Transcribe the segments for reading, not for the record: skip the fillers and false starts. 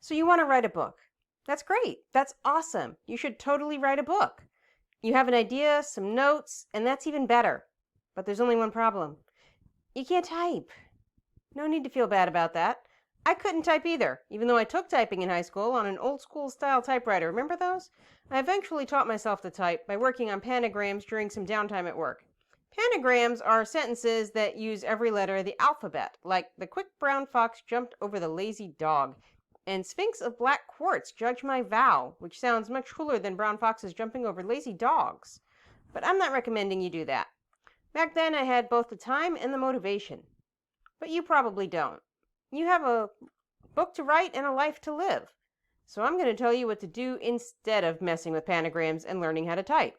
So you want to write a book. That's great. That's awesome. You should totally write a book. You have an idea, some notes, and that's even better. But there's only one problem. You can't type. No need to feel bad about that. I couldn't type either, even though I took typing in high school on an old school style typewriter. Remember those? I eventually taught myself to type by working on panagrams during some downtime at work. Panagrams are sentences that use every letter of the alphabet, like the quick brown fox jumped over the lazy dog, and Sphinx of black quartz, judge my vow, which sounds much cooler than brown foxes jumping over lazy dogs. But I'm not recommending you do that. Back then I had both the time and the motivation. But you probably don't. You have a book to write and a life to live. So I'm going to tell you what to do instead of messing with panagrams and learning how to type.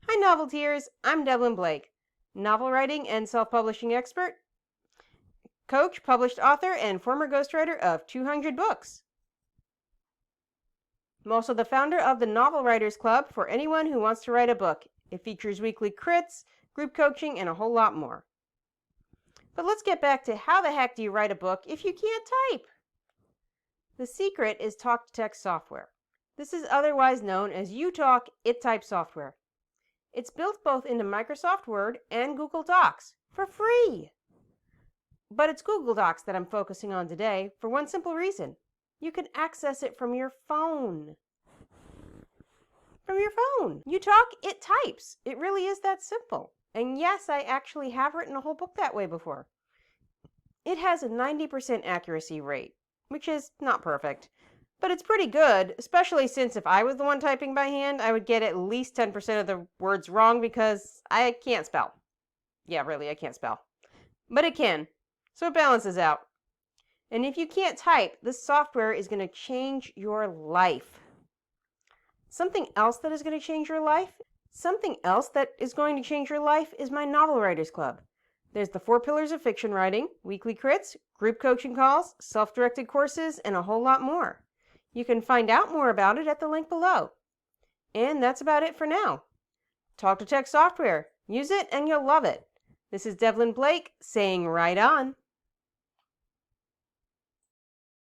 Hi novelteers, I'm Devlin Blake, novel writing and self-publishing expert, coach, published author, and former ghostwriter of 200 books. I'm also the founder of the Novel Writers Club for anyone who wants to write a book. It features weekly crits, group coaching, and a whole lot more. But let's get back to how the heck do you write a book if you can't type? The secret is talk-to-text software. This is otherwise known as You Talk, It Type software. It's built both into Microsoft Word and Google Docs for free. But it's Google Docs that I'm focusing on today for one simple reason. You can access it from your phone. From your phone. You Talk, It Types. It really is that simple. And yes, I actually have written a whole book that way before. It has a 90% accuracy rate, which is not perfect. But it's pretty good, especially since if I was the one typing by hand, I would get at least 10% of the words wrong because I can't spell. Yeah, really, I can't spell. But it can. So it balances out. And if you can't type, this software is going to change your life. Something else that is going to change your life? Something else that is going to change your life is my Novel Writers Club. There's the 4 pillars of fiction writing, weekly crits, group coaching calls, self-directed courses, and a whole lot more. You can find out more about it at the link below. And that's about it for now. Talk to text software. Use it and you'll love it. This is Devlin Blake saying right on.